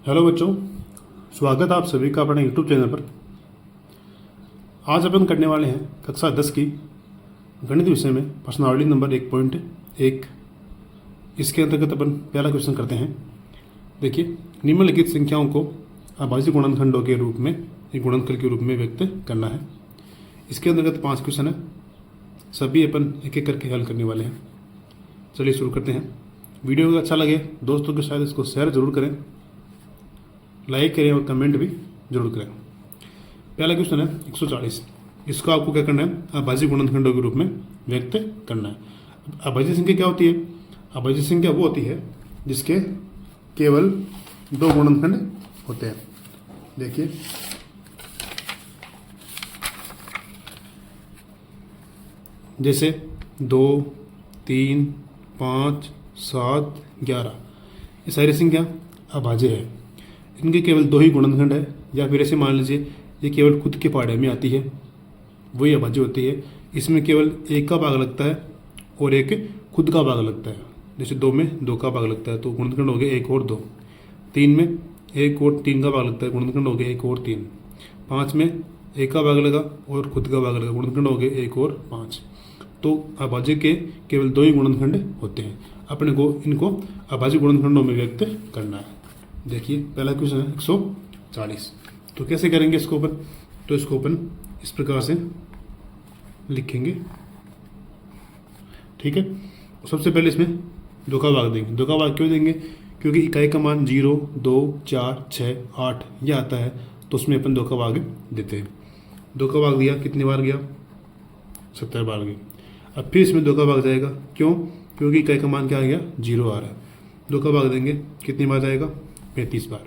Hello बच्चों, स्वागत है आप सभी का अपने यूट्यूब चैनल पर। आज अपन करने वाले हैं कक्षा 10 की गणित विषय में प्रश्नावली नंबर 1.1। इसके अंतर्गत अपन पहला क्वेश्चन करते हैं। देखिए, निम्नलिखित संख्याओं को अभाज्य गुणनखंडों के रूप में, एक गुणनखंड के रूप में व्यक्त करना है। इसके अंतर्गत 5 क्वेश्चन है, सभी अपन एक एक करके हल करने वाले हैं। चलिए शुरू करते हैं। वीडियो अगर अच्छा लगे दोस्तों के साथ इसको शेयर जरूर करें, लाइक करें और कमेंट भी जरूर करें। पहला क्वेश्चन है 140। इसको आपको क्या करना है, अभाज्य गुणनखंडों के रूप में व्यक्त करना है। अभाज्य संख्या क्या होती है? अभाज्य संख्या वो होती है जिसके केवल 2 गुणनखंड होते हैं। देखिए, जैसे 2, 3, 5, 7, 11 ये सारी संख्या अभाज्य है। इनके केवल 2 ही गुणनखंड है, या फिर ऐसे मान लीजिए ये केवल खुद के पहाड़े में आती है, वही अभाज्य होती है। इसमें केवल एक का भाग लगता है और एक खुद का भाग लगता है। जैसे 2 में 2 का भाग लगता है तो गुणनखंड हो गया 1 और 2। 3 में 1 और 3 का भाग लगता है, गुणनखंड हो गया 1 और 3। 5 में 1 का भाग लगा और खुद का भाग लगा, गुणनखंड हो गया 1 और 5। तो अभाज्य के केवल 2 ही गुणनखंड होते हैं। अपने को इनको अभाज्य गुणनखंडों में व्यक्त करना है। देखिए, पहला क्वेश्चन है 140। तो कैसे करेंगे इसको अपन? तो इसको अपन इस प्रकार से लिखेंगे, ठीक है। सबसे पहले इसमें 2 का भाग देंगे। 2 का भाग क्यों देंगे? क्योंकि इकाई का मान 0, 2, 4, 6, 8 यह आता है, तो उसमें अपन 2 का भाग देते हैं। 2 का भाग दिया, कितनी बार गया? 70 बार गई। अब फिर इसमें 2 का भाग जाएगा, क्यों? क्योंकि इकाई का मान क्या आ गया? 0 आ रहा है। 2 का भाग देंगे, कितनी बार जाएगा? 35 बार।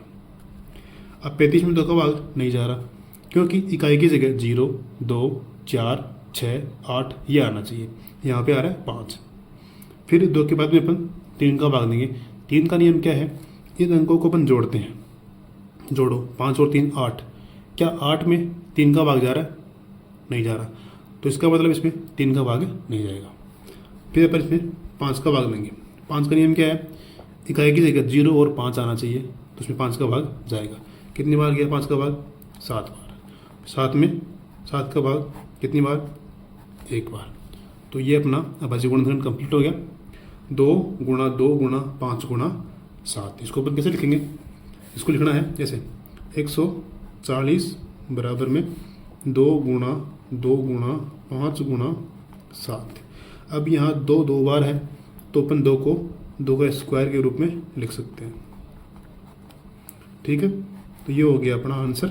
अब 35 में 2 का भाग नहीं जा रहा, क्योंकि इकाई की जगह 0, 2, 4, 6, 8 ये आना चाहिए, यहाँ पे आ रहा है 5। फिर 2 के बाद में अपन 3 का भाग देंगे। 3 का नियम क्या है? इन अंकों को अपन जोड़ते हैं। जोड़ो, 5 और 3 8। क्या 8 में 3 का भाग जा रहा है? नहीं जा रहा, तो इसका मतलब इसमें 3 का भाग नहीं जाएगा। फिर अपन इसमें 5 का भाग लेंगे। 5 का नियम क्या है? इकाई की जगह 0 और 5 आना चाहिए, तो उसमें 5 का भाग जाएगा। कितनी बार गया 5 का भाग? 7 बार। 7 में 7 का भाग कितनी बार? 1 बार। तो ये अपना अभाज्य गुणनखंड कंप्लीट हो गया। 2 गुणा 2 गुणा 5 गुणा 7। इसको अपन कैसे लिखेंगे? इसको लिखना है जैसे 140 बराबर में 2 गुणा 2 गुणा 5 गुणा 7। अब यहाँ 2 2 बार है, तो अपन 2 को 2 का स्क्वायर के रूप में लिख सकते हैं, ठीक है। तो ये हो गया अपना आंसर,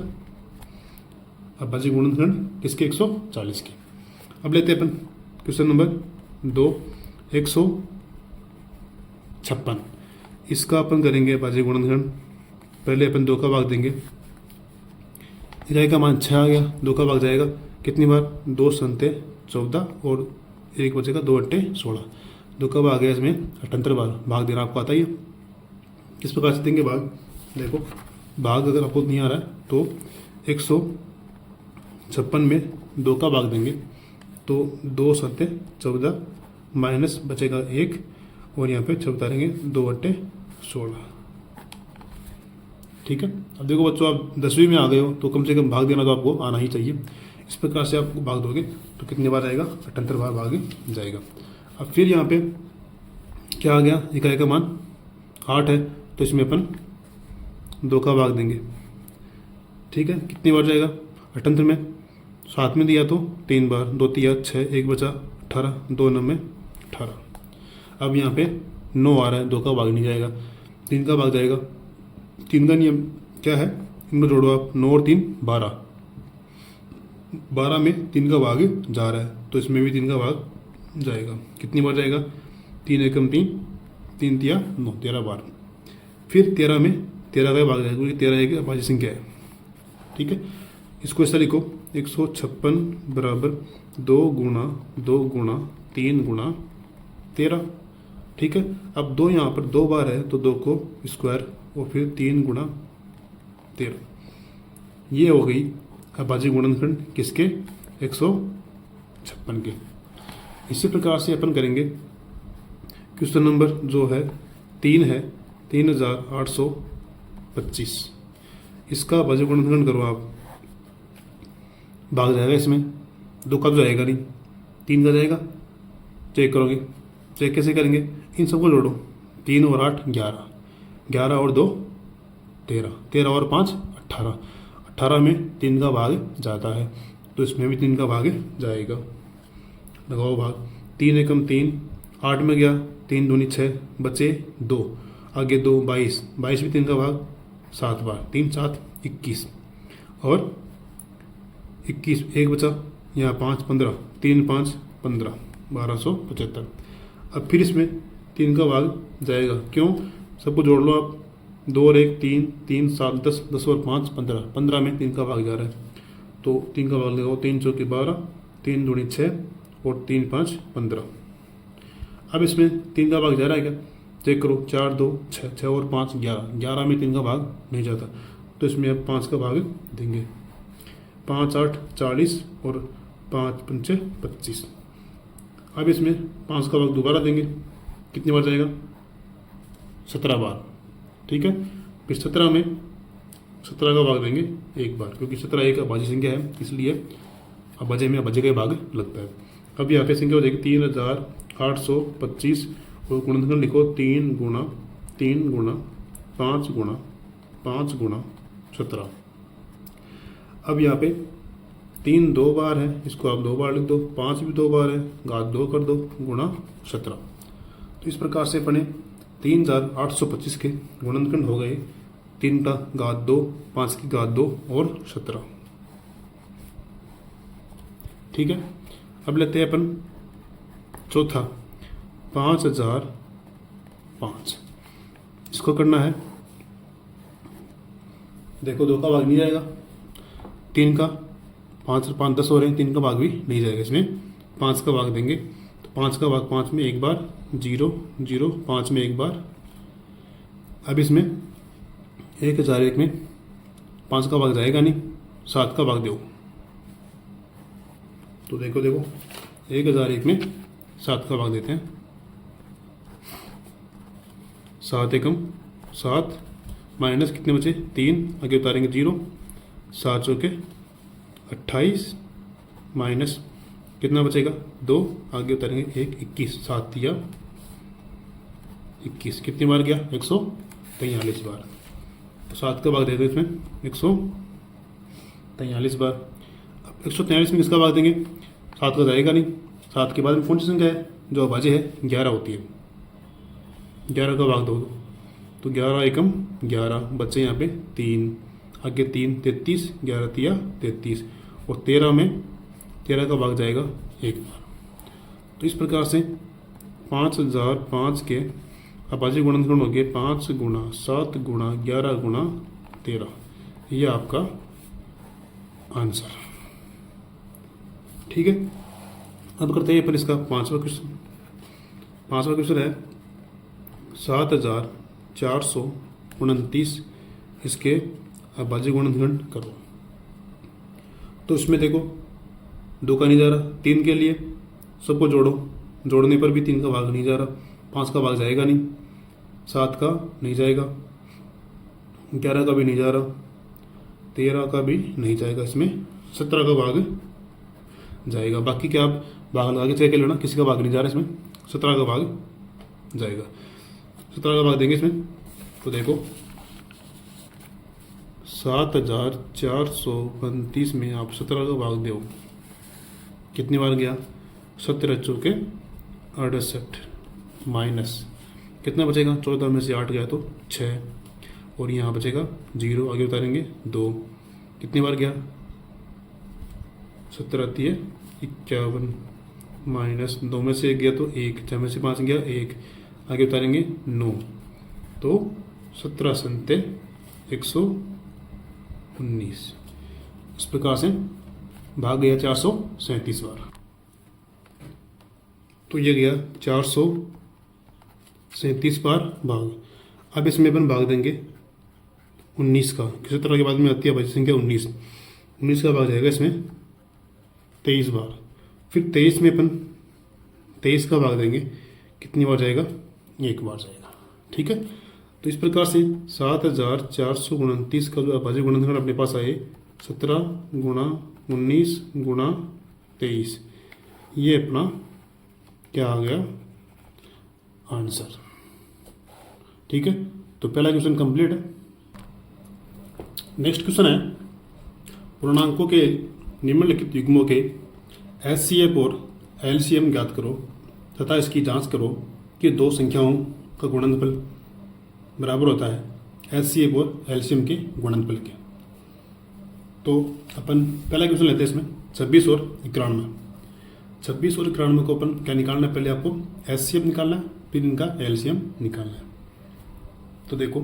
अभाज्य गुणनखंड किसके? 140 के। अब लेते हैं अपन क्वेश्चन नंबर 2, 156। इसका अपन करेंगे अभाज्य गुणनखंड। पहले अपन 2 का भाग देंगे। इकाई का मान 6 आ गया, 2 का भाग जाएगा कितनी बार? 2 संते 14 और 1 बचेगा, 2 अट्टे 16। 2 का भाग गया इसमें 78 बार। भाग देना आपको आता ही है। किस प्रकार से देंगे भाग? देखो, भाग अगर आपको नहीं आ रहा है तो 156 में 2 का भाग देंगे, तो 2 सत्ते 14 माइनस बचेगा 1 और यहाँ पे 6 उतारेंगे, 2 अट्टे 16, ठीक है। अब देखो बच्चों, आप 10वीं में आ गए हो तो कम से कम भाग देना तो आपको आना ही चाहिए। इस प्रकार से आप भाग दोगे तो कितनी बार आएगा? 78 बार भाग जाएगा। अब फिर यहाँ पे क्या आ गया? इकाई का मान 8 है, तो इसमें अपन 2 का भाग देंगे, ठीक है। कितनी बार जाएगा? 78 में 7 में दिया तो 3 बार, 2 तिया 6, 1 बचा 18, 2 9 में 18। अब यहाँ पे 9 आ रहा है, 2 का भाग नहीं जाएगा, 3 का भाग जाएगा। 3 का नियम क्या है? इनको जोड़ो आप, 9 और 3 12। 12 में 3 का भाग जा रहा है, तो इसमें भी 3 का भाग जाएगा। कितनी बार जाएगा? 3 एकम 3, 3 तिया 9, 13 बार। फिर 13 में 13 का भाग जाएगा, क्योंकि 13 एक अभाज्य संख्या है, ठीक है। इसको ऐसा लिखो, 156 बराबर 2 गुणा 2 गुणा 3 गुणा 13, ठीक है। अब 2 यहाँ पर 2 बार है, तो 2 को स्क्वायर और फिर 3 गुणा 13। ये हो गई अभाज्य गुणनखंड किसके? 156 के। इसी प्रकार से अपन करेंगे क्वेश्चन नंबर जो है 3 है, 3800 25। इसका भाज्य गुणनखंड करो आप, भाग जाएगा इसमें, 2 का तो जाएगा नहीं, 3 का जाएगा। चेक करोगे, चेक कैसे करेंगे, इन सबको जोड़ो, 3 और 8 11, 11 और 2 13, 13 और 5 18, 18 में 3 का भाग जाता है, तो इसमें भी 3 का भाग जाएगा। लगाओ भाग, 3 एकम 3, 8 में गया, 3 दूनी 6, बचे 2, आगे 2 22, 22 भी 3 का भाग 7 बार, 3 7 21, और 21 एक बचा, यहाँ 5 15, 3 5 15, 1275। अब फिर इसमें 3 का भाग जाएगा, क्यों, सबको जोड़ लो आप, 2 और 1 3, 3 7 10, 10 और 5 15, 15 में 3 का भाग जा रहा है, तो 3 का भाग लगाओ, 3 चौके 12, 3 दूनी 6 और 3 5 15। अब इसमें 3 का भाग जा रहा है क्या, चेक करो, 4 2 6, 6 और 5 11, 11 में 3 का भाग नहीं जाता, तो इसमें अब 5 का भाग देंगे, 5 8 40 और 5 पंचे 25। अब इसमें 5 का भाग दोबारा देंगे, कितनी बार जाएगा, 17 बार, ठीक है। फिर 17 में 17 का भाग देंगे एक बार, क्योंकि 17 एक अभाज्य संख्या है, इसलिए अभाज्य में अभाज्य का भाग लगता है। अब यहाँ पे संख्या हो जाएगी 3825, और गुणनखंड लिखो 3 गुणा 3 गुणा 5 गुणा 5 गुणा 17। अब यहाँ पे 3 2 बार है, इसको आप 2 बार लिख दो, 5 भी 2 बार है, घात 2 कर दो, गुणा 17। तो इस प्रकार से अपने 3825 के गुणनखंड हो गए 3 का घात 2, 5 की घात 2 और 17, ठीक है। अब लेते हैं अपन चौथा, 5005। इसको करना है, देखो 2 का भाग नहीं जाएगा, 3 का 5 और 5 10 हो रहे हैं, 3 का भाग भी नहीं जाएगा, इसमें 5 का भाग देंगे, तो 5 का भाग 5 में एक बार, 0 0, 5 में एक बार। अब इसमें 1001 में 5 का भाग जाएगा नहीं, 7 का भाग दो, तो देखो 1001 में 7 का भाग देते हैं, 7 एकम 7 माइनस कितने बचे 3, आगे उतारेंगे 0, 7 चौके 28 माइनस कितना बचेगा 2, आगे उतारेंगे 1 21, 7 दिया 21, कितनी बार गया 143 बार, तो 7 का भाग दे दो इसमें 143 बार। अब 143 में किसका भाग देंगे, 7 का जाएगा नहीं, 7 के बाद में कौन सी संख्या है जो अभाज्य है, 11 होती है, 11 का भाग दो, तो 11 एकम 11, बच्चे यहाँ पे 3, आगे 3 33, 11 तिया 33, और 13 में 13 का भाग जाएगा एक बार। तो इस प्रकार से 5005 के अभाज्य गुणनखंड हो गए 5 गुणा 7 गुणा 11 गुणा 13, ये आपका आंसर, ठीक है। अब करते हैं पर इसका 5वां क्वेश्चन। 5वां क्वेश्चन है 7429, इसके अभाज्य गुणनखंड करो। तो इसमें देखो 2 का नहीं जा रहा, 3 के लिए सबको जोड़ो, जोड़ने पर भी 3 का भाग नहीं जा रहा, 5 का भाग जाएगा नहीं, 7 का नहीं जाएगा, 11 का भी नहीं जा रहा, 13 का भी नहीं जाएगा, इसमें 17 का भाग जाएगा। बाकी क्या आप भाग लगा के चेक कर लेना, किसी का भाग नहीं जा रहा, इसमें 17 का भाग जाएगा, 17 का भाग देंगे इसमें, तो देखो 7429 में आप 17 का भाग दो, कितनी बार गया 17 चौके 68, माइनस कितना बचेगा, 14 में से 8 गया तो 6, और यहाँ बचेगा 0, आगे उतारेंगे 2, कितनी बार गया 17 आती है 51, माइनस 2 में से 1 गया तो 1, 6 में से 5 गया 1, आगे उतारेंगे 9, तो 17 संते 119। इस प्रकार से भाग गया 437 बार, तो ये गया 437 बार भाग। अब इसमें अपन भाग देंगे 19 का, 17 के बाद में आती है अभाज्य संख्या 19, 19 का भाग जाएगा इसमें 23 बार। फिर 23 में अपन 23 का भाग देंगे, कितनी बार जाएगा 1 बार जाएगा, ठीक है। तो इस प्रकार से 7429 का जो अभाज्य गुणनखंड अपने पास आए 17 गुणा 19 गुणा 23, ये अपना क्या आ गया आंसर। ठीक है, तो पहला क्वेश्चन कंप्लीट है। नेक्स्ट क्वेश्चन है पूर्णांकों के निम्नलिखित युग्मों के एचसीएफ और एलसीएम ज्ञात करो तथा इसकी जांच करो कि दो संख्याओं का गुणनफल बराबर होता है एचसीएफ और एलसीएम के गुणनफल के। तो अपन पहला क्वेश्चन लेते हैं इसमें 26 और 91। 26 और 91 को अपन क्या निकालना है, पहले आपको एचसीएफ निकालना है, फिर इनका एलसीएम निकालना है। तो देखो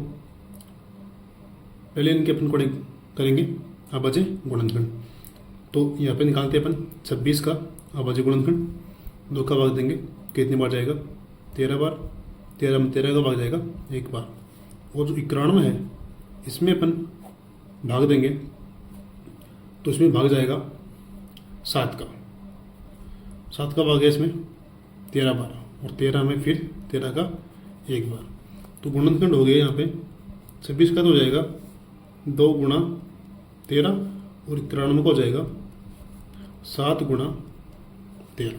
पहले इनके अपन कोडिंग करेंगे अभाज्य गुणनखंड। तो यहाँ पे निकालते हैं अपन 26 का अभाज्य गुणनखंड, 2 का भाग देंगे कितनी बार जाएगा 13 बार, 13 में 13 का भाग जाएगा 1 बार। और जो 91 है इसमें अपन भाग देंगे तो इसमें भाग जाएगा 7 का, 7 का भाग है इसमें 13 बार, और 13 में फिर 13 का 1 बार। तो गुणनखंड हो गया यहाँ पे 26 का तो हो जाएगा 2 गुणा 13 और 91 को हो जाएगा 7 गुणा 13।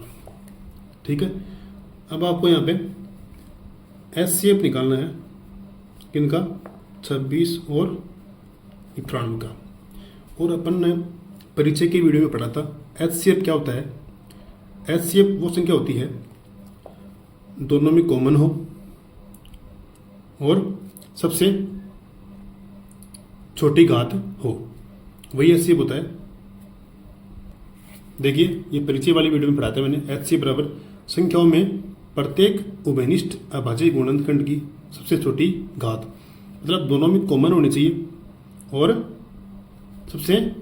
ठीक है, अब आपको यहाँ पे एचसीएफ निकालना है किनका 26 और 91 का। और अपन ने परिचय की वीडियो में पढ़ा था एचसीएफ क्या होता है। एचसीएफ वो संख्या होती है दोनों में कॉमन हो और सबसे छोटी घात हो, वही एचसीएफ होता है। देखिए ये परिचय वाली वीडियो में पढ़ाते हैं मैंने, एचसीएफ बराबर संख्याओं में प्रत्येक उभयनिष्ठ अभाज्य गुणनखंड की सबसे छोटी घात, मतलब दोनों में कॉमन होनी चाहिए और सबसे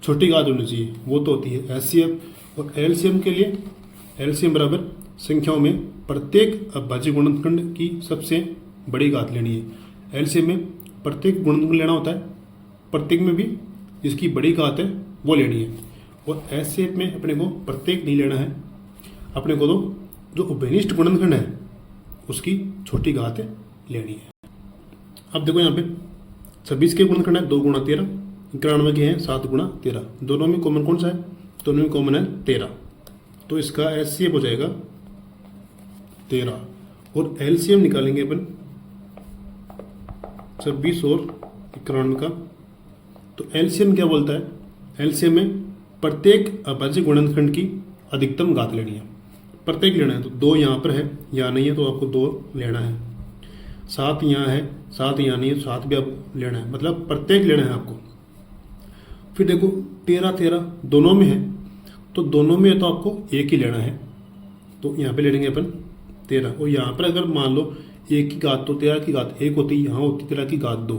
छोटी घात होनी चाहिए, वो तो होती है एचसीएफ। और एलसीएम के लिए एलसीएम बराबर संख्याओं में प्रत्येक अभाज्य गुणनखंड की सबसे बड़ी घात लेनी है। एलसीएम में प्रत्येक गुणनखंड लेना होता है, प्रत्येक में भी जिसकी बड़ी घात है वो लेनी है। और एचसीएफ में अपने को प्रत्येक नहीं लेना है, अपने को तो जो उभयनिष्ठ गुणनखंड है उसकी छोटी घात लेनी है। अब देखो यहाँ पे 26 के गुणनखंड है 2 गुणा 13, 91 के हैं 7 गुणा 13, दोनों में कॉमन कौन सा है, दोनों में कॉमन है 13, तो इसका एचसीएफ हो जाएगा 13। और एलसीएम निकालेंगे अपन 26 और 91 का। तो एलसीएम क्या बोलता है, एलसीएम में प्रत्येक अभाज्य गुणनखंड की अधिकतम घात लेनी है, प्रत्येक लेना है। तो 2 यहाँ पर है, यहाँ नहीं है तो आपको 2 लेना है, 7 यहाँ है, 7 यहाँ नहीं है, 7 भी आप लेना है, मतलब प्रत्येक लेना है आपको। फिर देखो 13 13 दोनों में है, तो दोनों में तो आपको एक ही लेना है, तो यहाँ पे ले लेंगे अपन 13। और यहाँ पर अगर मान लो एक की घात, तो 13 की घात 1 होती है, यहाँ होती 13 की घात 2,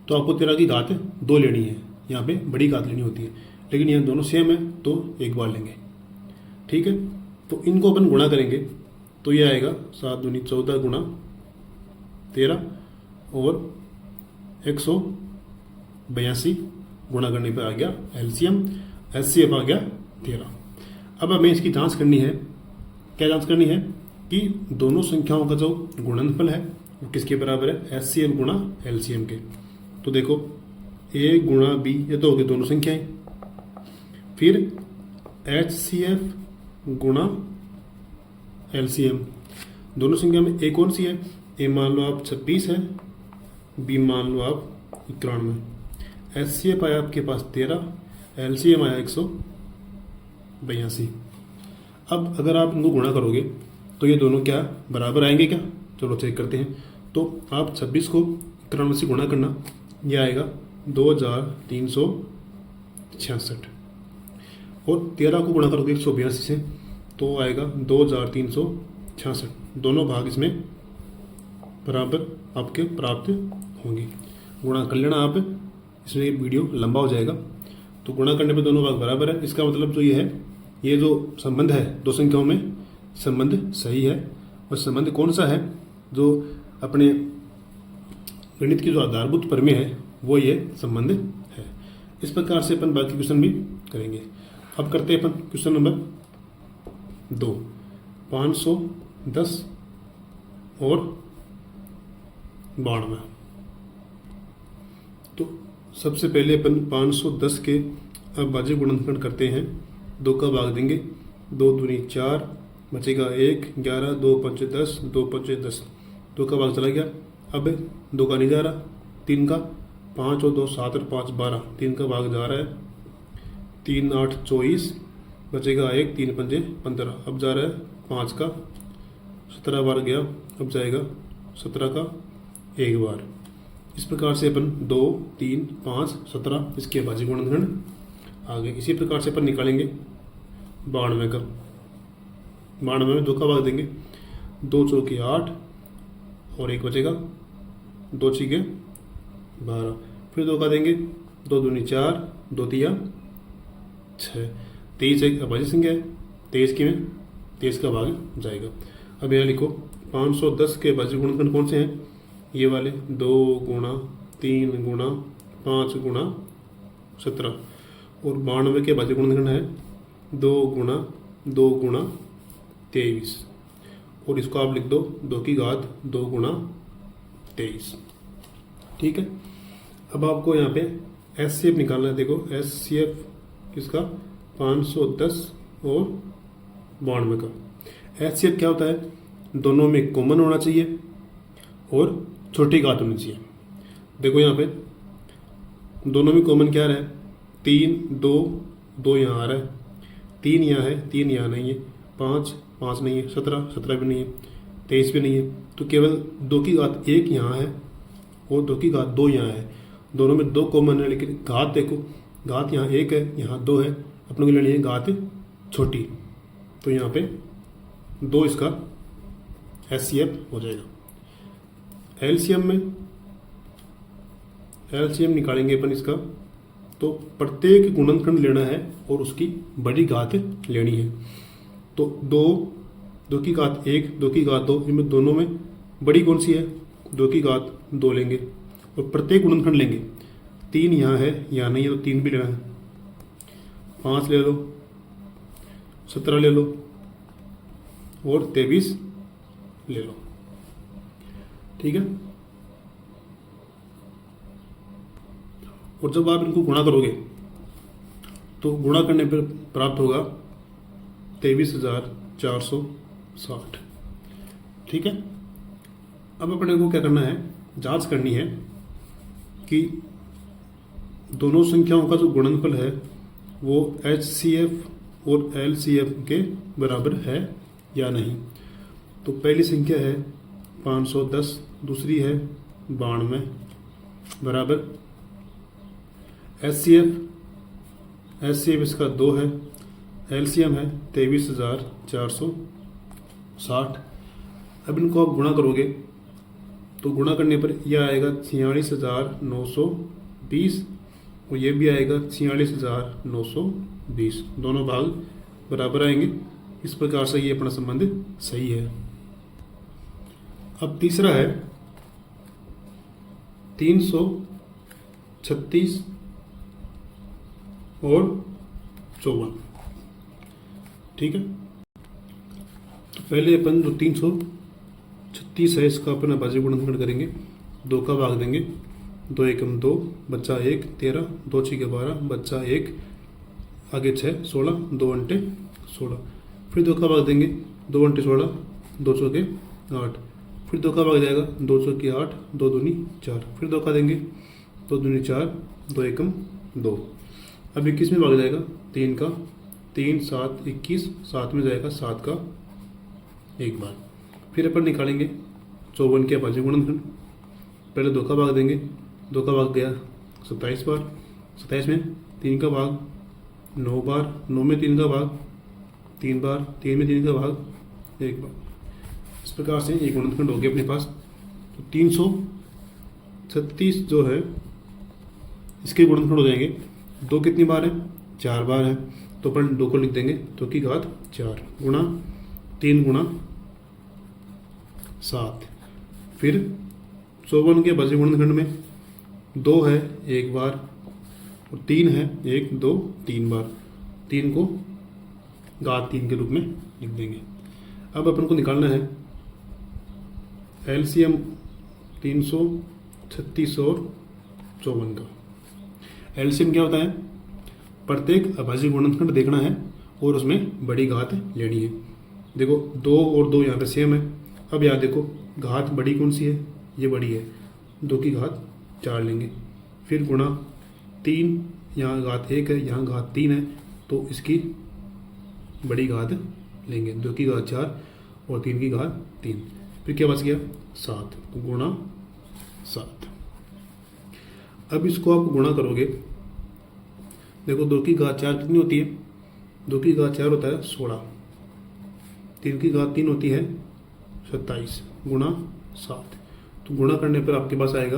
तो आपको 13 की घात 2 लेनी है, यहाँ पे बड़ी घात लेनी होती है। लेकिन यहाँ दोनों सेम है तो एक बार लेंगे। ठीक है, तो इनको अपन गुणा करेंगे तो ये आएगा 7 दूनी 14 गुणा 13 और 182 गुणा करने पर आ गया एलसीएम, एचसीएफ आ गया 13। अब हमें इसकी जांच करनी है, क्या जांच करनी है कि दोनों संख्याओं का जो गुणनफल है वो किसके बराबर है, एचसीएफ गुणा एलसीएम के। तो देखो ए गुणा बी, ये तो हो गई दोनों संख्याएं, फिर एचसीएफ गुणा एलसीएम, दोनों संख्या में ए कौन सी है, ए मान लो आप 26 है, बी मान लो आप 91, एचसीएफ आया आपके पास 13, एलसीएम आया 182। अब अगर आप इनको गुणा करोगे तो ये दोनों क्या बराबर आएंगे क्या, चलो चेक करते हैं। तो आप 26 को 91 से गुणा करना, ये आएगा 2366, और 13 को गुणा करोगे 182 से तो आएगा 2366। दोनों भाग इसमें बराबर आपके प्राप्त होंगे। गुणा कर लेना आप, इसमें वीडियो लंबा हो जाएगा। तो गुणा करने पे दोनों भाग बराबर है, इसका मतलब जो ये है, ये जो संबंध है दो संख्याओं में, संबंध सही है। और संबंध कौन सा है, जो अपने गणित की जो आधारभूत प्रमेय है वो ये संबंध है। इस प्रकार से अपन बाकी क्वेश्चन भी करेंगे। अब करते हैं अपन क्वेश्चन नंबर 2, 510 और 92। तो सबसे पहले अपन 510 के अविभाज्य गुणनखंड करते हैं। 2 का भाग देंगे, 2 दूनी 4, बचेगा 1, 11, 2 पंचे 10, 2 पंचे 10, 2 का भाग चला गया। अब 2 का नहीं जा रहा, 3 का, 5 और 2 7 और 5 12, 3 का भाग जा रहा है, 3 8 24, बचेगा 1, 3 पंजे 15, अब जा रहा है 5 का, 17 बार गया, अब जाएगा 17 का 1 बार। इस प्रकार से अपन 2 3 5 17 इसके अविभाज्य गुणनखंड आ गए। इसी प्रकार से अपन निकालेंगे 92 का। 92 में 2 का भाग देंगे, 2 चौके 8 और 1 बचेगा, 2 छीके 12, फिर 2 का देंगे, 2 दूनी 4, 2 तिया 6, 23 एक अविभाज्य संख्या है, 23 की में 23 का भाग जाएगा। अब यहाँ लिखो 510 के अविभाज्य गुणनखंड कौन से हैं, ये वाले 2 गुणा 3 गुणा 5 गुणा 17, और 92 के अविभाज्य गुणनखंड है 2 गुणा 2 गुणा 23, और इसको आप लिख दो 2 की घात 2 गुणा 23। ठीक है। अब आपको यहाँ पे एचसीएफ निकालना है। देखो एचसीएफ किसका, 510 और 92 का। एचसीएफ क्या होता है, दोनों में कॉमन होना चाहिए और छोटी घात होनी चाहिए। देखो यहाँ पे दोनों में कॉमन क्या रहा है, 3 2 2 यहाँ आ रहा है, 3 यहाँ है, 3 यहाँ नहीं है, 5 5 नहीं है, 17 17 भी नहीं है, 23 भी नहीं है, तो केवल 2 की घात 1 यहाँ है और 2 की घात 2 यहाँ है। दोनों में 2 कॉमन है, लेकिन घात देखो, घात यहाँ 1 है, यहाँ 2 है, अपनों के लिए घात छोटी, तो यहाँ पे 2 इसका एचसीएफ हो जाएगा। एलसीएम में एलसीएम निकालेंगे अपन इसका, तो प्रत्येक गुणनखंड लेना है और उसकी बड़ी घात लेनी है। तो 2 की घात 1, 2 की घात 2, इनमें दोनों में बड़ी कौन सी है, 2 की घात 2 लेंगे और प्रत्येक गुणनखंड लेंगे। 3 यहाँ है, यहाँ नहीं है, तो 3 भी लेना है, 5 ले लो, 17 ले लो और 23 ले लो। ठीक है। और जब आप इनको गुणा करोगे तो गुणा करने पर प्राप्त होगा 23,460। ठीक है। अब अपने को क्या करना है, जांच करनी है कि दोनों संख्याओं का जो गुणनफल है वो एचसीएफ और एलसीएफ के बराबर है या नहीं। तो पहली संख्या है 510, दूसरी है 92, बराबर एचसीएफ इसका 2 है, एलसीएम है 23,460। अब इनको आप गुणा करोगे तो गुणा करने पर यह आएगा 46,920 और ये भी आएगा 46,920, दोनों भाग बराबर आएंगे। इस प्रकार से ये अपना संबंध सही है। अब तीसरा है 336 और 54। ठीक है। तो पहले अपन जो 336 है इसका अपन अविभाज्य गुणनखंड करेंगे। 2 का भाग देंगे, 2 एकम 2, बच्चा 1 13, 2 छीके 12, बच्चा 1, आगे 6 16, 2 अंटे 16, फिर 2 का भाग देंगे, 2 अंटे 16, 2 चौके 8, फिर 2 का भाग जाएगा, 2 चौके 8, 2 दूनी 4, फिर 2 का देंगे, 2 दूनी 4, 2 एकम 2, अब 21 में भाग जाएगा 3 का, 3 7 21, 7 में जाएगा 7 का 1 बार। फिर अपन निकालेंगे 54 के अविभाज्य गुणनखंड। पहले 2 का भाग देंगे, 2 का भाग गया 27 बार, 27 में 3 का भाग 9 बार, 9 में 3 का भाग 3 बार, 3 में 3 का भाग 1 बार। इस प्रकार से ये गुणनखंड हो गया अपने पास। तो 336 जो है इसके गुणनखंड हो जाएंगे। 2 कितनी बार है, 4 बार है, तो अपन 2 को लिख देंगे 2 की घात 4 गुणा 3 गुणा 7। फिर 54 के अविभाज्य गुणनखंड में 2 है 1 बार और 3 है 1 2 3 बार, 3 को घात 3 के रूप में लिख देंगे। अब अपन को निकालना है एलसीएम 336 और 54 का एलसीएम क्या होता है? प्रत्येक अभाज्य गुणनखंड देखना है और उसमें बड़ी घात लेनी है। देखो 2 और 2 यहाँ पे सेम है। अब यहाँ देखो घात बड़ी कौन सी है? ये बड़ी है, 2 की घात 4 लेंगे। फिर गुणा 3, यहाँ घात 1 है, यहाँ घात 3 है, तो इसकी बड़ी घात लेंगे, 2 की घात 4 और 3 की घात 3। फिर क्या बच गया? 7, तो गुणा 7। अब इसको आप गुणा करोगे, देखो 2 की घात 4 कितनी होती है? 2 की घात 4 होता है 16, 3 की घात 3 होती है 27 गुणा 7। तो गुणा करने पर आपके पास आएगा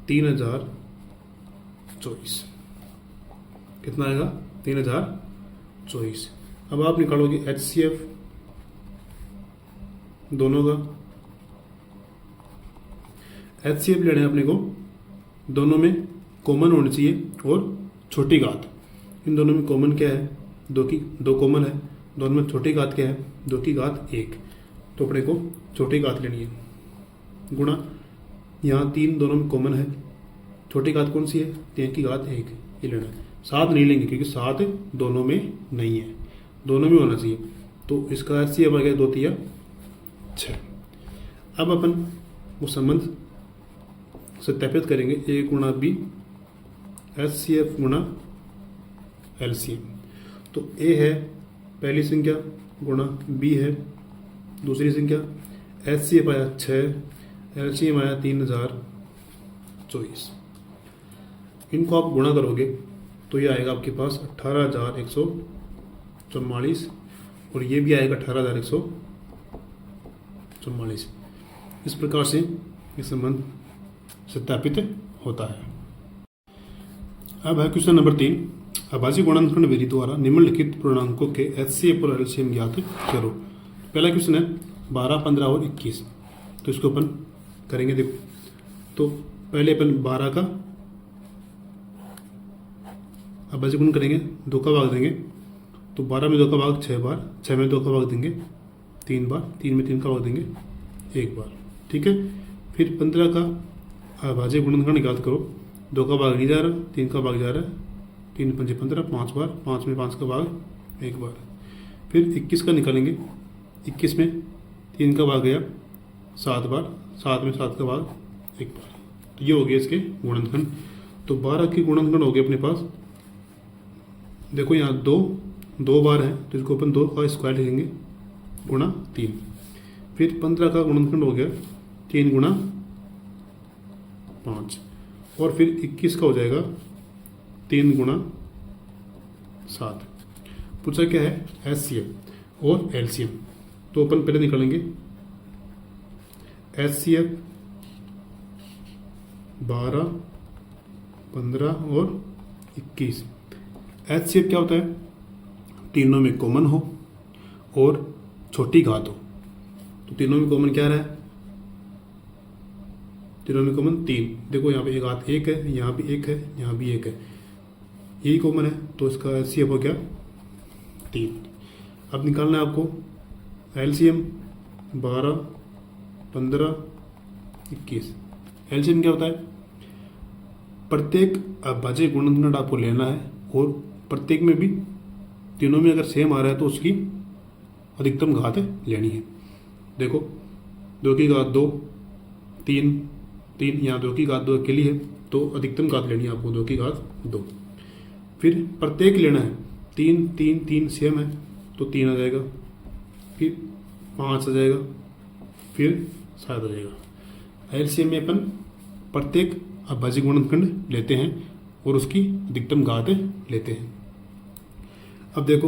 3024। कितना आएगा? 3024। अब आप निकालोगे HCF दोनों का। HCF लेना है अपने को, दोनों में कॉमन होनी चाहिए और छोटी घात। इन दोनों में कॉमन क्या है? 2 कॉमन है, दोनों में छोटी घात क्या है? 2 की घात 1, तो अपने को छोटी घात लेनी है। गुणा यहाँ 3 दोनों में कॉमन है, छोटी घात कौन सी है? 3 की घात 1, ये लेना है। 7 नहीं लेंगे क्योंकि 7 दोनों में नहीं है, दोनों में होना चाहिए। तो इसका HCF आ गया 2 तिया 6। अब अपन वो संबंध सत्यापित करेंगे, A गुणा B HCF गुणा LCM। तो A है पहली संख्या गुणा B है दूसरी संख्या, HCF आया 6, LCM आया 3024। इनको आप गुणा करोगे तो ये आएगा आपके पास 18,144 और ये भी आएगा 18,144। इस प्रकार से ये संबंध सत्यापित होता है। अब है क्वेश्चन नंबर 3, अभाज्य गुणनखंड विधि द्वारा निम्नलिखित पूर्णांकों के HCF और LCM ज्ञात करो। पहला क्वेश्चन है 12, 15 और 21। तो इसको अपन करेंगे। देखो तो पहले अपन 12 का अभाज्य गुण करेंगे, 2 का भाग देंगे, तो 12 में 2 का भाग 6 बार, 6 में 2 का भाग देंगे 3 बार, 3 में 3 का भाग देंगे 1 बार। ठीक है। फिर 15 का अभाज्य गुणनखंड ज्ञात करो, 2 का भाग नहीं जा रहा, 3 का भाग जा रहा है, 3 पंजे 15, 5 बार, 5 में 5 का भाग 1 बार। फिर 21 का निकालेंगे, 21 में 3 का भाग गया 7 बार, 7 में 7 का भाग 1 बार। तो ये हो गया इसके गुणनखंड। तो 12 के गुणनखंड हो गए अपने पास। देखो यहाँ 2 बार है तो इसको अपन 2 का स्क्वायर लिखेंगे गुणा 3। फिर 15 का गुणनखंड हो गया 3 गुणा 5 और फिर 21 का हो जाएगा 3 गुणा 7। पूछा क्या है? HCF और LCM। तो अपन पहले निकालेंगे HCF 12, 15 और 21। HCF क्या होता है? तीनों में कॉमन हो और छोटी घात हो। तो तीनों में कॉमन क्या रहा है? तीनों में कॉमन 3। देखो यहाँ पे एक घात 1 है, यहाँ भी 1 है, यहाँ भी 1 है, यही कॉमन है, तो इसका HCF हो गया 3। अब निकालना है आपको LCM 12, 15, 21। LCM क्या होता है? प्रत्येक अभाज्य गुणनखंड आपको लेना है और प्रत्येक में भी तीनों में अगर सेम आ रहा है तो उसकी अधिकतम घात लेनी है। देखो 2 की घात 2, 3, यहाँ 2 की घात 2 अकेली है, तो अधिकतम घात लेनी है आपको 2 की घात 2। फिर प्रत्येक लेना है, 3, 3, 3 सेम है तो 3 आ जाएगा, फिर 5 आ जाएगा, फिर 7 आ जाएगा। LCM में अपन प्रत्येक अभाज्य गुणनखंड लेते हैं और उसकी अधिकतम घात लेते हैं। अब देखो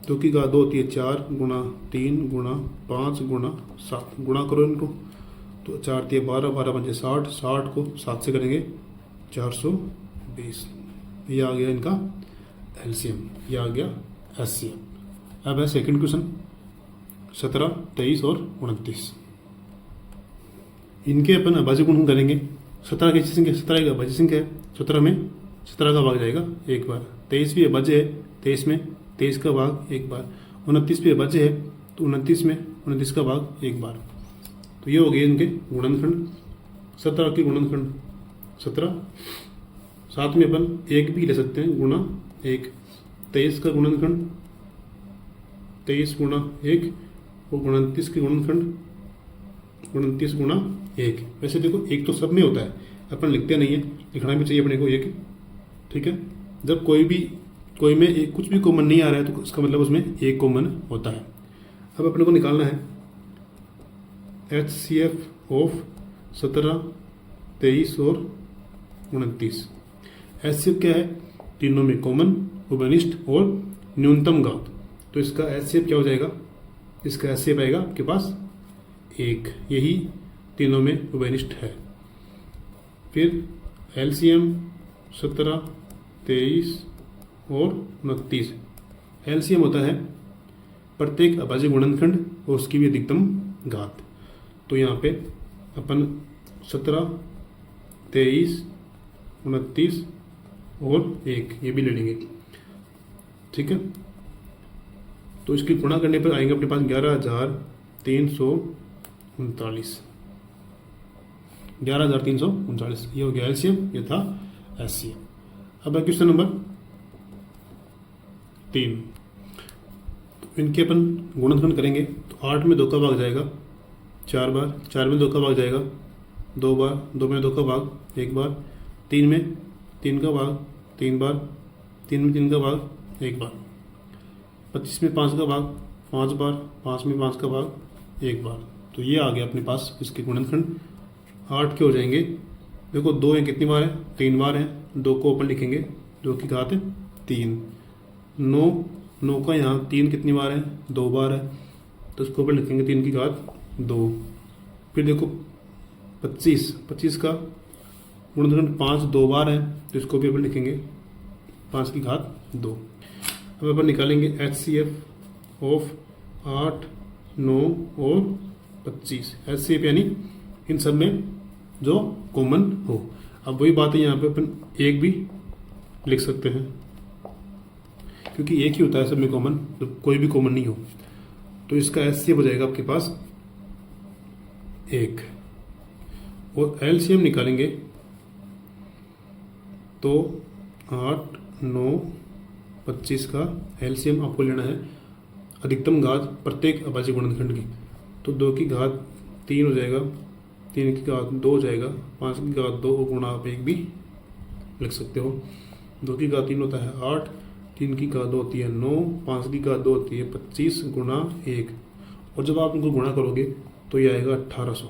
2 की घात 2 होती है 4 गुणा 3 गुणा 5 गुणा 7। गुणा करो इनको, तो 4 दिए 12, 12 पंजे 60, 60 को 7 से करेंगे 420। ये आ गया इनका LCM, ये आ गया HCF। अब है सेकंड क्वेश्चन 17, 23 और 29। इनके अपन अभाज्य गुणन करेंगे। 17 कैसी संख्या? 17 एक अभाज्य संख्या है, 17 में 17 का भाग जाएगा 1 बार। 23 भी अभाज्य है, 23 में 23 का भाग 1 बार। 29 भी अभाज्य है तो 29 में 29 का भाग 1 बार। तो ये हो गए इनके गुणनखंड। 17 के गुणनखंड 17, साथ में अपन 1 भी ले सकते हैं गुणा 1। 23 का गुणनखंड 23 गुणा 1 और 29 के गुणनखंड 29 गुणा 1। वैसे देखो 1 तो सब में होता है, अपन लिखते नहीं है, लिखना भी चाहिए अपने को 1, ठीक है। जब कोई में एक कुछ भी कॉमन नहीं आ रहा है तो इसका मतलब उसमें एक कॉमन होता है। अब अपने को निकालना है HCF ऑफ 17, 23 और 29। HCF क्या है? तीनों में कॉमन, उभयनिष्ठ और न्यूनतम घात। तो इसका HCF क्या हो जाएगा? इसका HCF आएगा आपके पास 1, यही तीनों में उभयनिष्ठ है। फिर LCM 17, 23 और 29। LCM होता है प्रत्येक अभाज्य गुणनखंड और उसकी भी अधिकतम घात। तो यहाँ पे अपन 17, 23, 29 और 1 ये भी ले लेंगे, ठीक है। तो इसकी गुणा करने पर आएंगे अपने पास 11,339। 11,339 ये हो गया एलसीएम, ये था एचसीएम। अब क्वेश्चन नंबर 3। तो इनके अपन गुणनखंड करेंगे तो 8 में 2 का भाग जाएगा 4 बार, 4 में 2 का भाग जाएगा 2 बार, 2 में 2 का भाग 1 बार, 3 में 3 का भाग 3 बार, 3 में 3 का भाग 1 बार, 25 में 5 का भाग 5 बार, 5 में 5 का भाग 1 बार। तो ये आ गया अपने पास इसके गुणनखंड। 8 के हो जाएंगे, देखो 2 है कितनी बार है? 3 बार है, 2 को ऊपर लिखेंगे 2 की घात 3। 9 का यहाँ 3 कितनी बार है? 2 बार है, तो इसको ऊपर लिखेंगे 3 की घात 2। फिर देखो 25 का गुणनखंड 5 2 बार है, तो इसको भी ऊपर लिखेंगे 5 की घात 2। अब अपन निकालेंगे HCF ऑफ 8, 9 और 25। HCF यानी इन सब में जो कॉमन हो। अब वही बात है, यहाँ पे अपन 1 भी लिख सकते हैं क्योंकि एक ही होता है सब में कॉमन, तो कोई भी कॉमन नहीं हो। तो इसका HCF हो जाएगा आपके पास 1। और LCM निकालेंगे तो 8, 9, 25 का LCM आपको लेना है अधिकतम घात प्रत्येक अभाज्य गुणनखंड की। तो 2 की घात 3 हो जाएगा, 3 की घात 2 हो जाएगा, 5 की घात 2 गुणा आप 1 भी लिख सकते हो। 2 की घात 3 होता है 8, 3 की घात 2 होती है 9, 5 की घात 2 होती है 25 गुणा 1। और जब आप इनको गुणा करोगे तो ये आएगा 1800।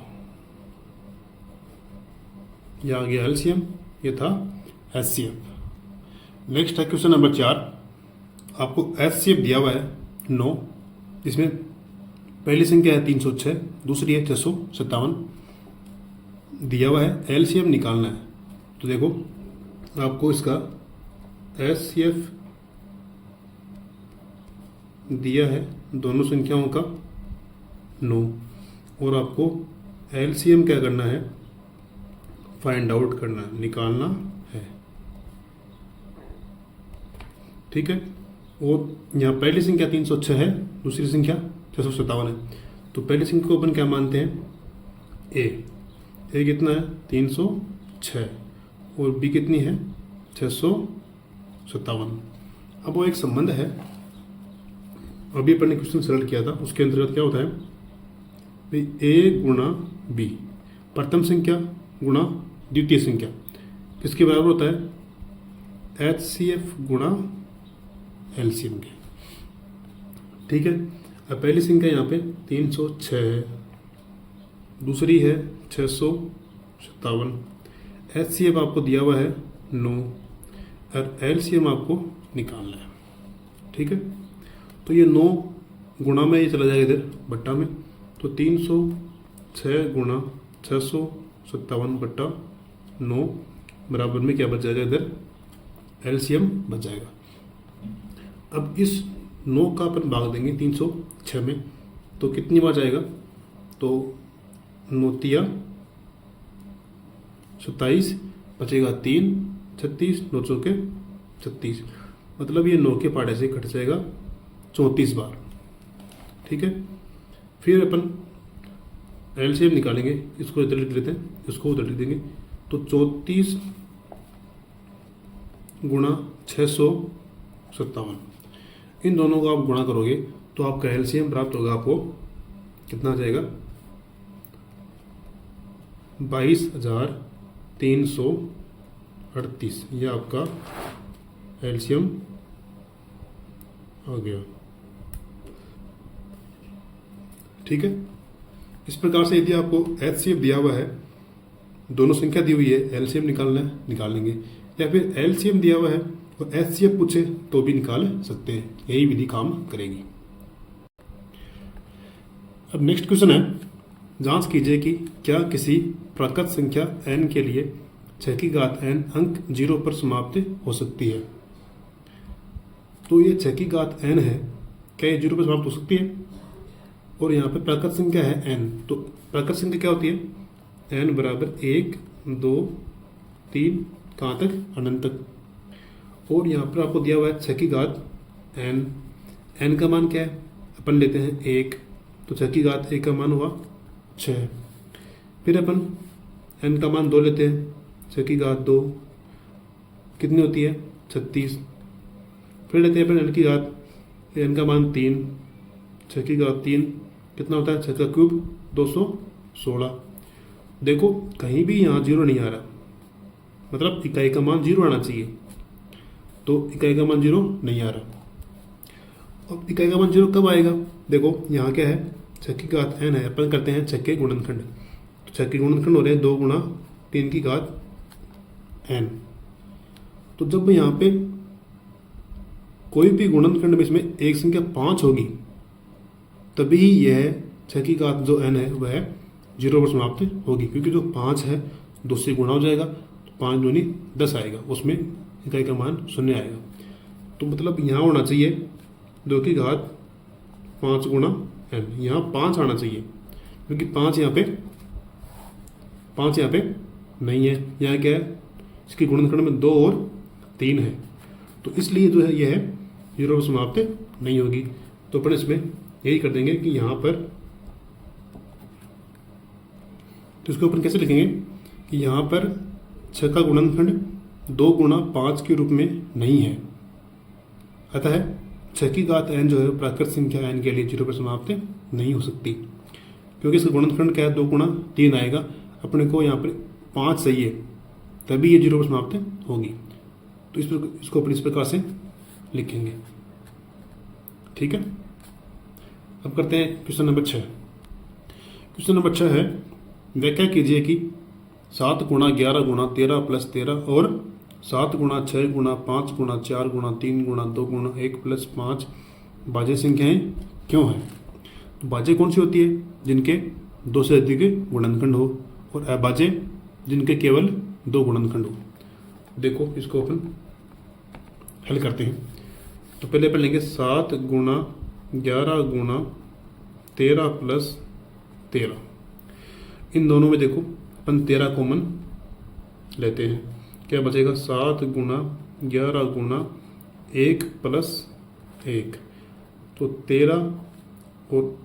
ये आ गया LCM, ये था HCF। नेक्स्ट है क्वेश्चन नंबर 4। आपको HCF दिया हुआ है 9, इसमें पहली संख्या है 306, दूसरी है 657 दिया हुआ है। LCM निकालना है। तो देखो आपको इसका HCF दिया है दोनों संख्याओं का 9 और आपको LCM क्या करना है? फाइंड आउट करना है, निकालना है, ठीक है। और यहाँ पहली संख्या 306 है, दूसरी संख्या 657 है। तो पहली संख्या को अपन क्या मानते हैं? ए कितना है? 306 और बी कितनी है? 657। अब वो एक संबंध है, अभी अपन ने क्वेश्चन सॉल्व किया था, उसके अंतर्गत क्या होता है भाई? ए गुणा बी, प्रथम संख्या गुणा द्वितीय संख्या किसके बराबर होता है? HCF गुणा LCM के, ठीक है। अब पहली संख्या यहाँ पे 306 है, दूसरी है 657। HCF आपको दिया हुआ है 9 और LCM आपको निकालना है, ठीक है। तो ये 9 गुणा में ये चला जाएगा इधर बट्टा में, तो 306 गुणा 657 बट्टा 9 बराबर में क्या बच जाएगा? इधर LCM बच जाएगा। अब इस 9 का अपन भाग देंगे 306 में, तो कितनी बार जाएगा? तो 9 तिया 27 बचेगा 3, 36, 9 चौके 36, मतलब ये 9 के पाड़े से कट जाएगा 34 बार, ठीक है। फिर अपन एलसीएम निकालेंगे, इसको इधर लिख लेते हैं, इसको उधर लिख देंगे। तो 34 गुणा 657, इन दोनों को आप गुणा करोगे तो आपका एलसीएम प्राप्त होगा। आपको कितना आ जाएगा? 22,338, ये आपका एलसीएम आ गया। ठीक है, इस प्रकार से यदि आपको एचसीएफ दिया हुआ है, दोनों संख्या दी हुई है, एलसीएम निकालना है निकाल लेंगे, या फिर एलसीएम दिया हुआ है और एचसीएफ पूछे तो भी निकाल सकते हैं। यही विधि काम करेगी। अब नेक्स्ट क्वेश्चन है, जांच कीजिए कि क्या किसी प्राकृत संख्या n के लिए 6 की घात n अंक 0 पर समाप्त हो सकती है। तो ये 6 की घात n है, क्या ये 0 पर समाप्त हो सकती है? और यहाँ पे प्राकृत संख्या है n, तो प्राकृत संख्या क्या होती है? n बराबर 1 2 3 कहाँ तक? अनंत तक। और यहाँ पर आपको दिया हुआ है 6 की घात n, n का मान क्या है? अपन लेते हैं 1, तो 6 की घात 1 का मान हुआ 6। फिर अपन n का मान 2 लेते हैं, 6 की घात 2 कितनी होती है? 36। फिर लेते हैं अपन n की घात, n का मान 3, 6 की घात 3 कितना होता है? 6 का क्यूब 216। देखो कहीं भी यहाँ 0 नहीं आ रहा, मतलब इकाई का मान 0 आना चाहिए, तो इकाई का मान 0 नहीं आ रहा। अब इकाई का मान 0 कब आएगा? देखो यहाँ क्या है? 6 की घात n है, अपन करते हैं 6 के गुणनखंड। तो 6 के गुणनखंड हो रहे हैं 2 गुणा 3 की घात n। तो जब यहाँ पे कोई भी गुणनखंड में इसमें एक संख्या 5 होगी, तभी यह 6 की घात जो n है वह 0 पर समाप्त होगी, क्योंकि जो 5 है 2 से गुणा हो जाएगा, तो 5 दूनी 10 आएगा, उसमें इकाई का मान 0 आएगा। तो मतलब यहाँ होना चाहिए 2 की घात 5 गुणा n, यहाँ 5 आना चाहिए, क्योंकि 5 यहाँ पे नहीं है। यहाँ क्या है? इसके गुणनखंड में 2 और 3 है, तो इसलिए जो है यह 0 पर समाप्त नहीं होगी। तो अपन इसमें यही कर देंगे कि यहाँ पर, तो इसको अपन कैसे लिखेंगे कि यहाँ पर 6 का गुणनखंड 2 गुणा 5 के रूप में नहीं है, अतः 6 की घात n जो है प्राकृत संख्या n के लिए 0 पर समाप्त नहीं हो सकती, क्योंकि इसका गुणनखंड क्या है? 2 गुणा 3 आएगा, अपने को यहाँ पर 5 सही है, तभी ये 0 पर समाप्त होगी। तो इसको अपन इस प्रकार से लिखेंगे। ठीक है, अब करते हैं क्वेश्चन नंबर 6। क्वेश्चन नंबर 6 है, व्याख्या कीजिए कि 7 गुणा 11 गुणा 13 प्लस 13 और 7 गुणा 6 गुणा 5 गुणा 4 गुणा 3 गुणा 2 गुणा 1 प्लस 5 भाज्य संख्याएं क्यों हैं? तो भाज्य कौन सी होती है? जिनके 2 से अधिक गुणनखंड हो, और अभाज्य जिनके केवल 2 गुणनखंड हो। देखो इसको अपन हल करते हैं। तो पहले अपन लेंगे 7 गुणा 11 गुणा 13 प्लस 13। इन दोनों में देखो अपन 13 कॉमन लेते हैं, क्या बचेगा? 7 गुणा 11 गुणा 1 प्लस 1, तो 13 और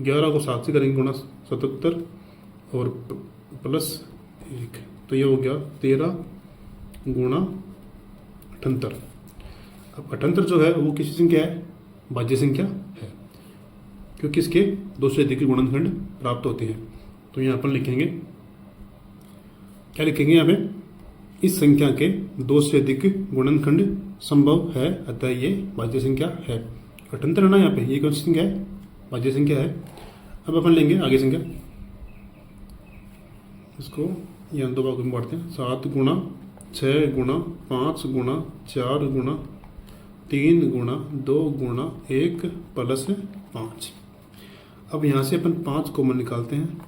11 को 7 से करेंगे गुणा 77 और प्लस 1, तो ये हो गया 13 गुणा 78। अब 78 जो है वो किसी संख्या है? भाज्य संख्या है, क्योंकि इसके 2 से अधिक गुणनखंड प्राप्त होते हैं। तो यहाँ पर लिखेंगे, क्या लिखेंगे यहाँ पे? इस संख्या के 2 से अधिक गुणनखंड संभव है, अतः ये भाज्य संख्या है। 78 है ना, यहाँ पे ये कौन सी संख्या है? भाज्य संख्या है। अब अपन लेंगे आगे संख्या, इसको यहाँ 2 भागों में बांटते हैं। 7 गुणा 6 गुणा 5 गुणा 4 गुणा 3 गुणा 2 गुणा 1 प्लस 5। अब यहाँ से अपन 5 कॉमन निकालते हैं,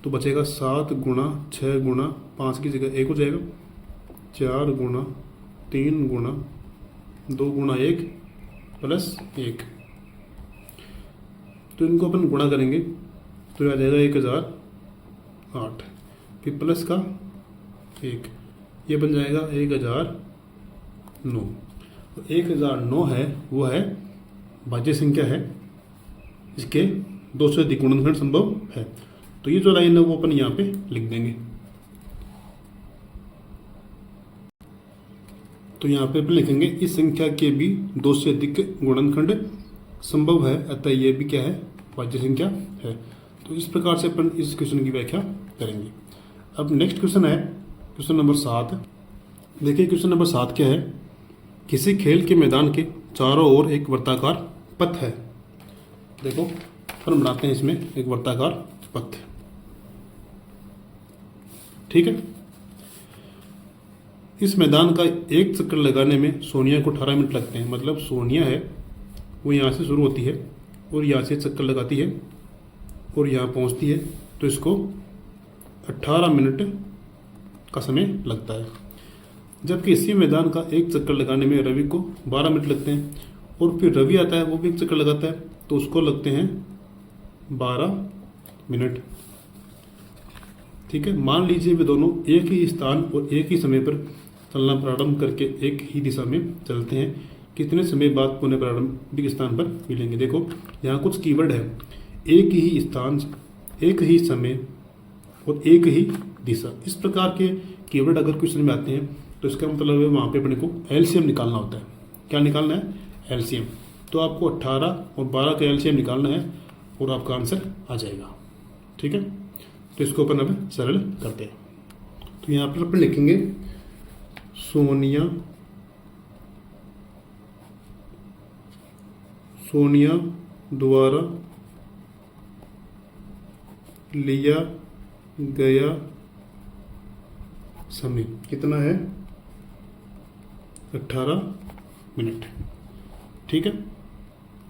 तो बचेगा 7 गुणा 6 गुणा 5 की जगह 1 हो जाएगा, 4 गुणा 3 गुणा 2 गुणा 1 प्लस 1। तो इनको अपन गुणा करेंगे तो आ जाएगा 1008, फिर प्लस का 1, ये बन जाएगा 1009। तो 1009 है वो है भाज्य संख्या है, इसके 2 से अधिक गुणनखंड संभव है। तो ये जो लाइन है वो अपन यहाँ पे लिख देंगे। तो यहाँ पे अपन लिखेंगे इस संख्या के भी 2 से अधिक गुणनखंड संभव है, अतः ये भी क्या है, वाज्य संख्या है। तो इस प्रकार से अपन इस क्वेश्चन की व्याख्या करेंगे। अब नेक्स्ट क्वेश्चन है क्वेश्चन नंबर 7। देखिए क्वेश्चन नंबर 7 क्या है, किसी खेल के मैदान के चारों ओर एक वर्ताकार पथ है। देखो अपन बनाते हैं इसमें एक वर्ताकार पथ, ठीक है। इस मैदान का एक चक्कर लगाने में सोनिया को 18 मिनट लगते हैं। मतलब सोनिया है वो यहाँ से शुरू होती है और यहाँ से चक्कर लगाती है और यहाँ पहुँचती है, तो इसको 18 मिनट का समय लगता है। जबकि इसी मैदान का एक चक्कर लगाने में रवि को 12 मिनट लगते हैं और फिर रवि आता है वो भी एक चक्कर लगाता है, तो उसको लगते हैं 12 मिनट, ठीक है। मान लीजिए वे दोनों एक ही स्थान और एक ही समय पर चलना प्रारंभ करके एक ही दिशा में चलते हैं, कितने समय बाद पुनः प्रारंभिक स्थान पर मिलेंगे। देखो यहाँ कुछ कीवर्ड है, एक ही स्थान, एक ही समय और एक ही दिशा। इस प्रकार के कीवर्ड अगर क्वेश्चन में आते हैं तो इसका मतलब है वहाँ पे अपने को एलसीएम निकालना होता है। क्या निकालना है? एलसीएम। तो आपको 18 और 12 का एलसीएम निकालना है और आपका आंसर आ जाएगा, ठीक है। तो इसको अपन अब सरल करते हैं। तो यहाँ पर अपन लिखेंगे सोनिया द्वारा लिया गया समय कितना है? 18 मिनट, ठीक है।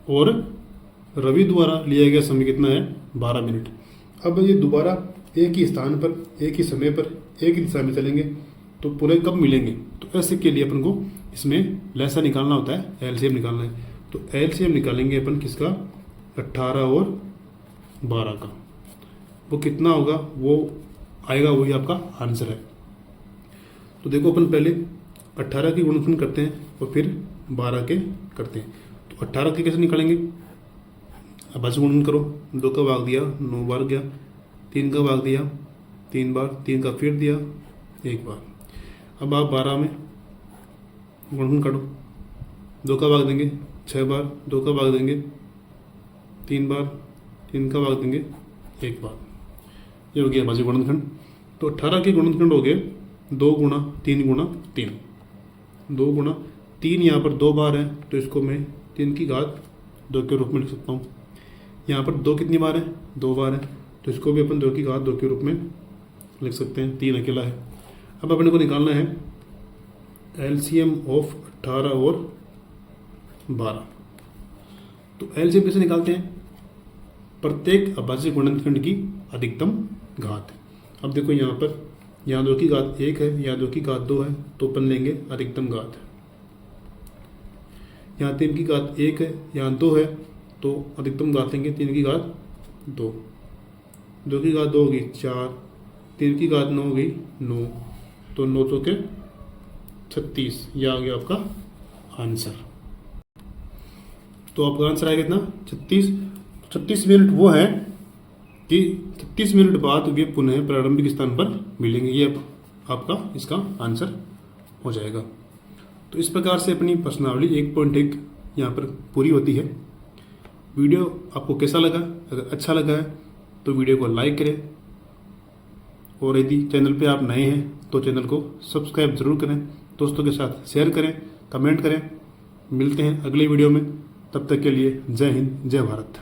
और रवि द्वारा लिया गया समय कितना है? 12 मिनट। अब ये दोबारा एक ही स्थान पर, एक ही समय पर, एक ही दिशा में चलेंगे तो पूरे कब मिलेंगे? तो ऐसे के लिए अपन को इसमें लैसा निकालना होता है, एलसीएम निकालना है। तो एलसीएम निकालेंगे अपन किसका? 18 और 12 का। वो कितना होगा वो आएगा, वही आपका आंसर है। तो देखो अपन पहले 18 की गुणनखंड करते हैं और फिर 12 के करते हैं। तो 18 के कैसे निकालेंगे? अब ऐसे गुणन करो, 2 का भाग दिया 9 बार गया, 3 का भाग दिया 3 बार, 3 का फिर दिया 1 बार। अब आप 12 में गुणन करो, 2 का भाग देंगे 6 बार, 2 का भाग देंगे 3 बार, 3 का भाग देंगे 1 बार। ये हो गया भाज्य गुणनखंड। तो 18 के गुणनखंड हो गए 2 गुणा 3 गुणा 3, 2 गुणा 3, यहाँ पर 2 बार है तो इसको मैं 3 की घात 2 के रूप में लिख सकता हूँ। यहाँ पर 2 कितनी बार है? 2 बार है, तो इसको भी अपन 2 की घात 2 के रूप में लिख सकते हैं, 3 अकेला है। अब अपने को निकालना है एलसीएम ऑफ 18 और 12। तो एलसीएम कैसे निकालते हैं? प्रत्येक अभाज्य गुणनखंड की अधिकतम घात। अब देखो यहाँ पर, यहाँ 2 की घात 1 है, यहाँ 2 की घात 2 है, तो अपन लेंगे अधिकतम घात। यहाँ 3 की घात 1 है, यहाँ 2 है, तो अधिकतम घात लेंगे 3 की घात 2। 2 की घात 2 होगी 4, 3 की घात 9 होगी 9, तो 9 तो के 36। यह आ गया आपका आंसर। तो आपका आंसर आएगा कितना? 36। 36 मिनट वो है कि 36 मिनट बाद वे पुनः प्रारंभिक स्थान पर मिलेंगे। ये आपका इसका आंसर हो जाएगा। तो इस प्रकार से अपनी प्रश्नावली 1.1 यहाँ पर पूरी होती है। वीडियो आपको कैसा लगा? अगर अच्छा लगा है तो वीडियो को लाइक करें और यदि चैनल पे आप नए हैं तो चैनल को सब्सक्राइब जरूर करें, दोस्तों के साथ शेयर करें, कमेंट करें। मिलते हैं अगले वीडियो में, तब तक के लिए जय हिंद, जय भारत।